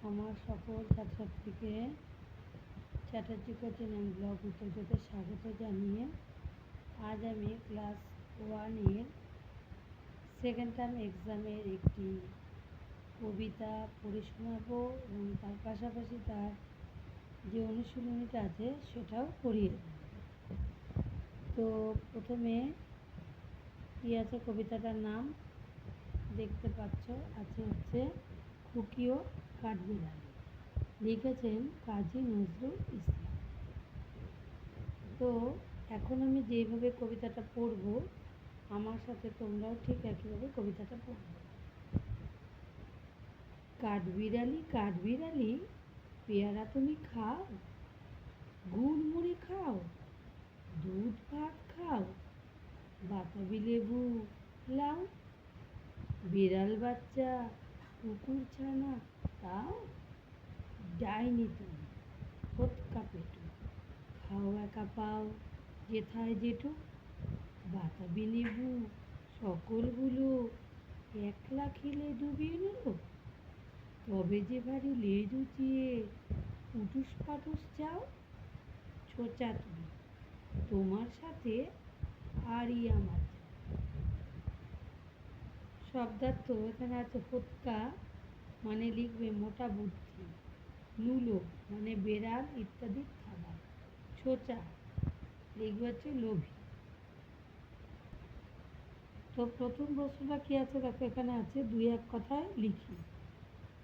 আমার সকল ছাত্রছাত্রীকে চ্যাটার্জি কোচিং অ্যান্ড ব্লগ উত্তরতে স্বাগত জানিয়ে আজ আমি ক্লাস 1-এর সেকেন্ড টার্ম এক্সামের একটি কবিতা পড়ে শোনাবো এবং তার পাশাপাশি তার যে অনুশীলনীটা আছে সেটাও করিয়ে দেব। তো প্রথমে কী আছে, কবিতাটার নাম দেখতে পাচ্ছ, হচ্ছে খুকি ও কাঠবিড়ালি, লিখেছেন কাজী নজরুল ইসলাম। তো এখন আমি যেইভাবে কবিতাটা পড়ব আমার সাথে তোমরাও ঠিক একইভাবে কবিতাটা পড়বে। কাঠবিড়ালি কাঠবিড়ালি পেয়ারা তুমি খাও, গুড় মুড়ি খাও, দুধ ভাত খাও, বাতাবি লেবু লাও, বিড়াল বাচ্চা কুকুর ছানা তাও, ডাইনি তুমি ফোটকা পেটু, খাও একা পাও যেথায় যেটু, বাতাবি লেবু সকলগুলো একলা খেলে ডুবিয়ে নিল, তবে যে ভারী লেজ উঁচিয়ে উটুস পাটুস চাও, ছোচা তুমি তোমার সাথে আরই আমার। শব্দার্থ এখানে আছে ফোটকা মানে লিখবে মোটা বুদ্ধি, নুলো মানে বেড়াল ইত্যাদি খাবার, ছোচা লিখবে হচ্ছে লোভী। তো প্রথম প্রশ্নটা কি আছে দেখো, এখানে আছে দুই এক কথায় লিখি।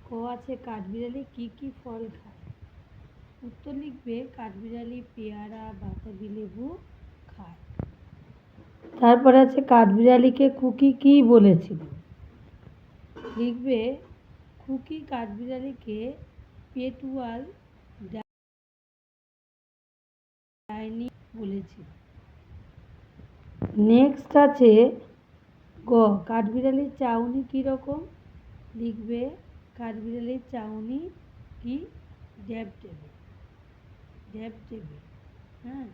ক আছে কাঠবিড়ালি কি কি ফল খায়, উত্তর লিখবে কাঠবিড়ালি পেয়ারা বাতাবি লেবু খায়। তারপরে আছে কাঠবিড়ালিকে খুকি কি বলেছিল, লিখবে খুকি কাঠবিড়ালিকে পেটুয়াল ডাইনি বলেছিল। নেক্সট আছে গ কাঠবিড়ালির চাউনি কীরকম, লিখবে কাঠবিড়ালির চাউনি কি ড্যাব দেবে, হ্যাঁ।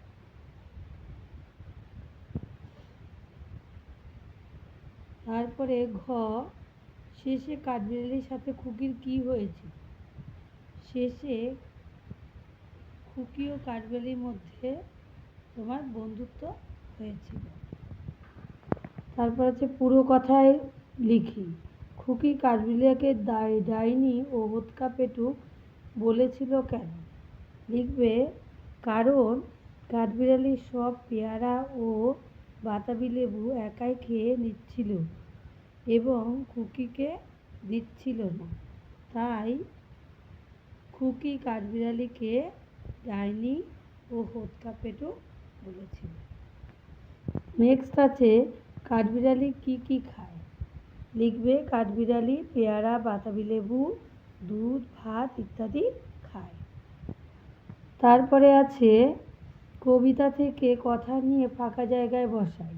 তারপরে ঘ শেষে কাঠবিড়ালির সাথে খুকির কি হয়েছিল, শেষে খুকি ও কাঠবিড়ালির মধ্যে তোমার বন্ধুত্ব হয়েছিল। তারপর আছে পুরো কথায় লিখি। খুকি কাঠবিড়ালিকে ডাইনি ও হোতকা পেটুক বলেছিল কেন, লিখবে কারণ কাঠবিড়ালি সব পেয়ারা ও বাতাবি লেবু একাই খেয়ে নিচ্ছিল এবং খুকিকে দিচ্ছিল না, তাই খুকি কাঠবিড়ালিকে ডাইনি ও হোতকা পেটুক বলেছিল। নেক্সট আছে কাঠবিড়ালি কি কি খায়, লিখবে কাঠবিড়ালি পেয়ারা বাতাবি লেবু দুধ ভাত ইত্যাদি খায়। তারপরে আছে কবিতা থেকে কথা নিয়ে ফাঁকা জায়গায় বসাই।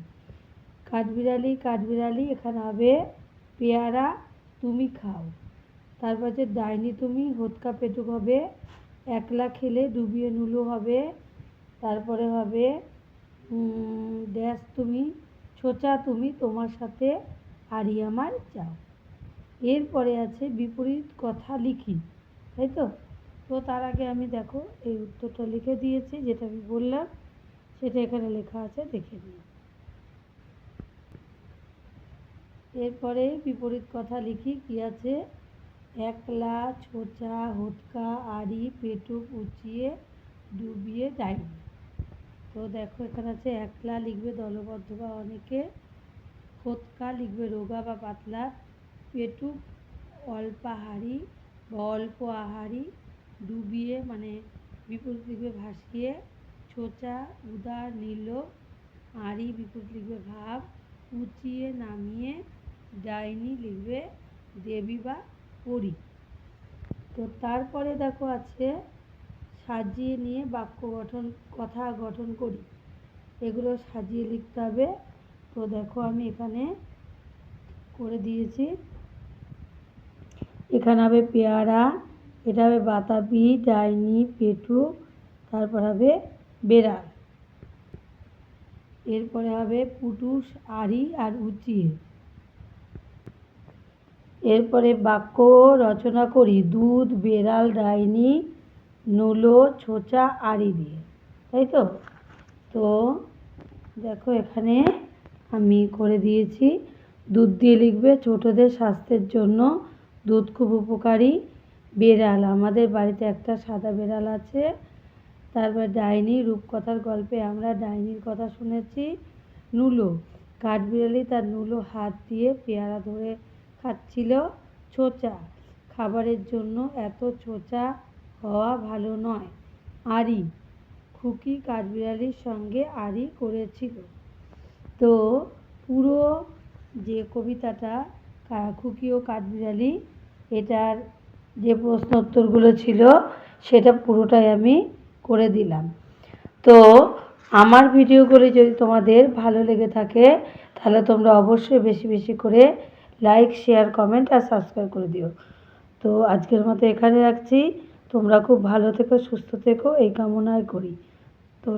কাঠবিড়ালি কাঠবিড়ালি এখানে হবে পেয়ারা তুমি খাও। তারপর আছে ডাইনি তুমি হোতকা পেটুক হবে একলা খেলে ডুবিয়ে নুলো হবে। তারপরে হবে ড্যাশ তুমি ছোচা তুমি তোমার সাথে আরই আমার যাও। এরপরে আছে বিপরীত কথা লিখি, তাই তো। তো তার আগে আমি দেখো এই উত্তরটা লিখে দিয়েছি, যেটা আমি বললাম সেটা এখানে লেখা আছে, দেখে নিই। এরপরে বিপরীত কথা লিখি, কি আছে, একলা ছোচা হোতকা আড়ি পেটুক উঁচিয়ে ডুবিয়ে ডাইনি। তো দেখো এখানে আছে একলা লিখবে দলবদ্ধ বা অনেকে, হোতকা লিখবে রোগা বা পাতলা, পেটুক অল্পাহারি বা অল্প আহারি, ডুবিয়ে মানে বিপরীত লিখবে ভাসিয়ে, ছোচা উদার নির্লোভ, আড়ি বিপরীত লিখবে ভাব, উঁচিয়ে নামিয়ে, ডাইনি লিখবে দেবী বা পরী। তো তারপরে দেখো আছে সাজিয়ে নিয়ে বাক্য গঠন কথা গঠন করি, এগুলো সাজিয়ে লিখতে হবে। তো দেখো আমি এখানে করে দিয়েছি। এখানে হবে পেয়ারা, এটা হবে বাতাবি ডাইনি পেটুক, তারপর হবে বেড়াল, এরপরে হবে পুটুস আড়ি আর উঁচিয়ে, এরপরে বাক্য রচনা করি দুধ, বেড়াল, ডাইনি, নুলো, ছোচা, আড়ি দিয়ে, তাই তো? তো দেখো এখানে আমি করে দিয়েছি। দুধ দিয়ে লিখবে ছোটদের স্বাস্থ্যের জন্য দুধ খুব উপকারী। বেড়াল, আমাদের বাড়িতে একটা সাদা বেড়াল আছে। তারপর ডাইনি, রূপকথার গল্পে আমরা ডাইনির কথা শুনেছি। নুলো, কাঠবিড়ালি তার নুলো হাত দিয়ে পেয়ারা ধরে খাচ্ছিল। ছোচা, খাবারের জন্য এত ছোচা হওয়া ভালো নয়। আড়ি, খুকি কাঠবিড়ালির সঙ্গে আড়ি করেছিল। তো পুরো যে কবিতাটা খুকি ও কাঠবিড়ালি, এটার যে প্রশ্ন উত্তরগুলো ছিল সেটা পুরোটাই আমি করে দিলাম। তো আমার ভিডিওগুলি যদি তোমাদের ভালো লেগে থাকে তাহলে তোমরা অবশ্যই বেশি বেশি করে লাইক, শেয়ার, কমেন্ট আর সাবস্ক্রাইব করে দিও। তো আজকের মতো এখানে রাখছি। তোমরা খুব ভালো থেকো, সুস্থ থেকো, এই কামনাই করি। তো